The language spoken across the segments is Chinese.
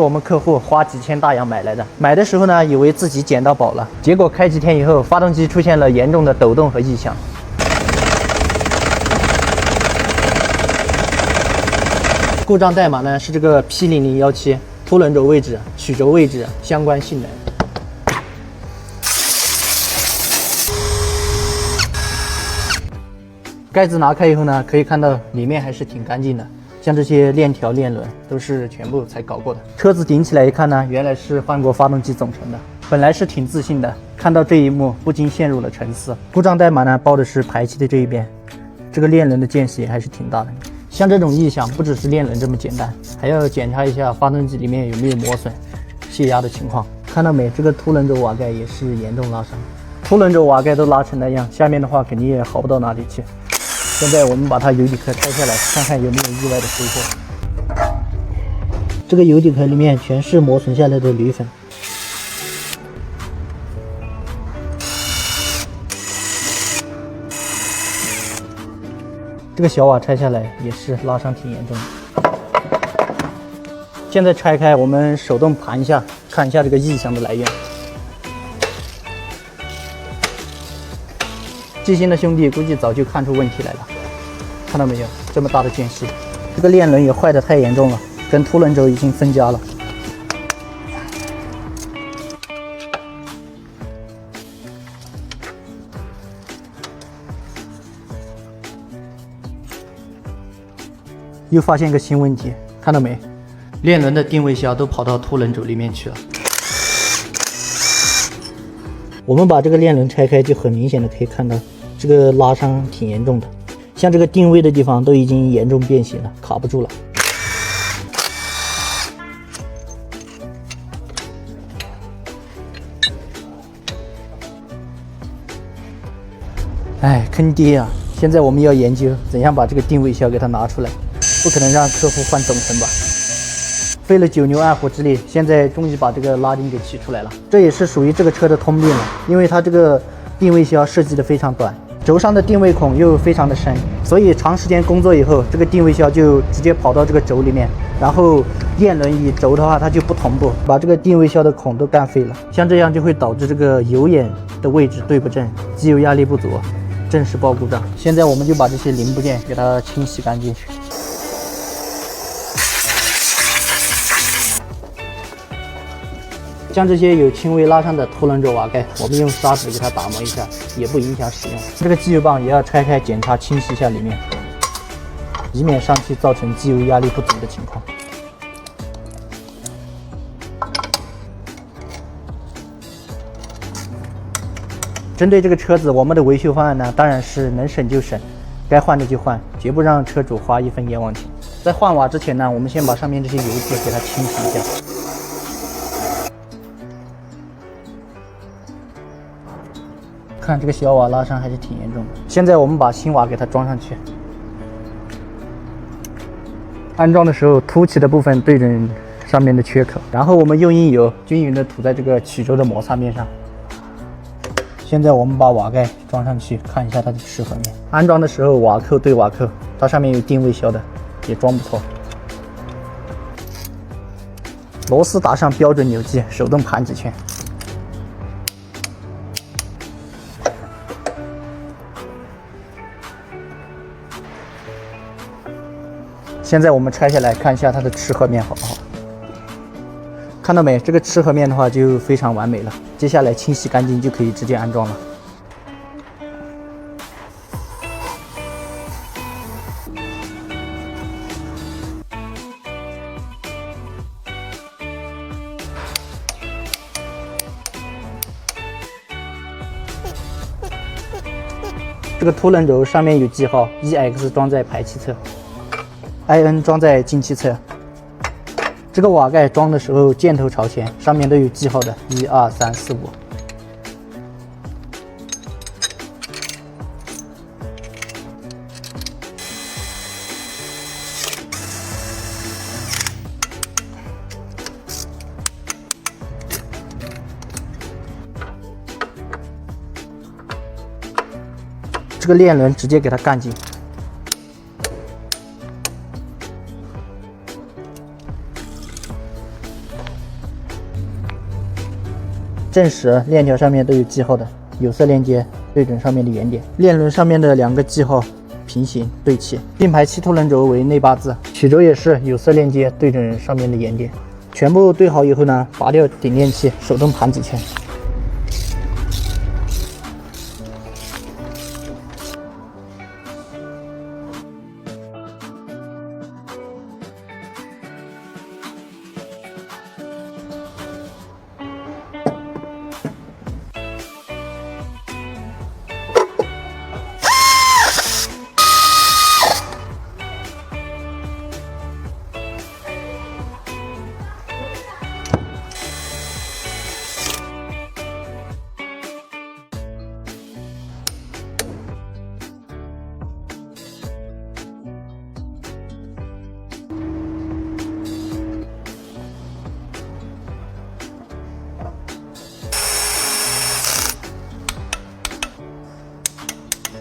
我们客户花几千大洋买来的，买的时候呢，以为自己捡到宝了，结果开几天以后，发动机出现了严重的抖动和异响。故障代码呢是这个 P0017，凸轮轴位置、曲轴位置相关性能。盖子拿开以后呢，可以看到里面还是挺干净的。 像这些链条、链轮都是全部才搞过的。车子顶起来一看呢，原来是换过发动机总成的。本来是挺自信的，看到这一幕不禁陷入了沉思。故障代码呢报的是排气的这一边，这个链轮的间隙还是挺大的。像这种异响不只是链轮这么简单，还要检查一下发动机里面有没有磨损、泄压的情况。看到没？这个凸轮轴瓦盖也是严重拉伤。凸轮轴瓦盖都拉成那样，下面的话肯定也好不到哪里去。 现在我们把它油底壳拆下来，看看有没有意外的收获。这个油底壳里面全是磨损下来的铝粉。这个小瓦拆下来也是拉伤挺严重的。现在拆开，我们手动盘一下，看一下这个异响的来源。 细心的兄弟估计早就看出问题来了，看到没有？这么大的间隙，这个链轮也坏得太严重了，跟凸轮轴已经分家了。又发现个新问题，看到没？链轮的定位销都跑到凸轮轴里面去了。 我们把这个链轮拆开，就很明显的可以看到，这个拉伤挺严重的。像这个定位的地方都已经严重变形了，卡不住了。哎，坑爹啊！现在我们要研究怎样把这个定位销给它拿出来，不可能让客户换总成吧？ 费了9牛2虎之力，现在终于把这个拉钉给取出来了。这也是属于这个车的通病了，因为它这个定位销设计的非常短，轴上的定位孔又非常的深，所以长时间工作以后，这个定位销就直接跑到这个轴里面，然后链轮与轴的话它就不同步，把这个定位销的孔都干废了。像这样就会导致这个油眼的位置对不正，机油压力不足，正式报故障。现在我们就把这些零部件给它清洗干净。 像这些有轻微拉伤的凸轮轴瓦盖，我们用砂纸给它打磨一下，也不影响使用。这个机油棒也要拆开检查清洗一下里面，以免上气造成机油压力不足的情况。针对这个车子，我们的维修方案呢，当然是能省就省，该换的就换，绝不让车主花一分冤枉钱。在换瓦之前呢，我们先把上面这些油渍给它清洗一下。 看这个小瓦拉伤还是挺严重的。现在我们把新瓦给它装上去。安装的时候，凸起的部分对准上面的缺口，然后我们用硬油均匀的涂在这个曲轴的摩擦面上。现在我们把瓦盖装上去，看一下它的齿合面。安装的时候瓦扣对瓦扣，它上面有定位销的，也装不错。螺丝打上标准扭矩，手动盘几圈。 现在我们拆下来看一下它的齿合面好不好？看到没？这个齿合面的话就非常完美了。接下来清洗干净就可以直接安装了。这个凸轮轴上面有记号 ，EX 装在排气侧。 IN 装在进气侧，这个瓦盖装的时候箭头朝前，上面都有记号的，1、2、3、4、5。这个链轮直接给它干进。正时链条上面都有记号的，有色链接对准上面的圆点，链轮上面的2个记号平行对齐，并排7凸轮轴为内8字，曲轴也是有色链接对准上面的圆点。全部对好以后呢，拔掉顶链器，手动盘几圈。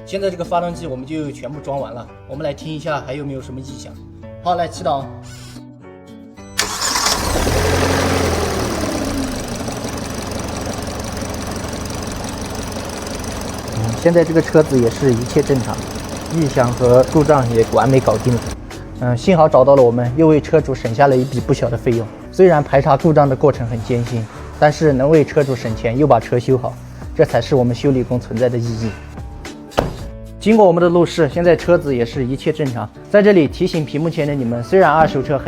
现在这个发动机我们就全部装完了，我们来听一下还有没有什么异响。好，来起档。现在这个车子也是一切正常，异响和故障也完美搞定了。幸好找到了我们，又为车主省下了一笔不小的费用。虽然排查故障的过程很艰辛，但是能为车主省钱又把车修好，这才是我们修理工存在的意义。经过我们的路试，现在车子也是一切正常。在这里提醒屏幕前的你们，虽然二手车很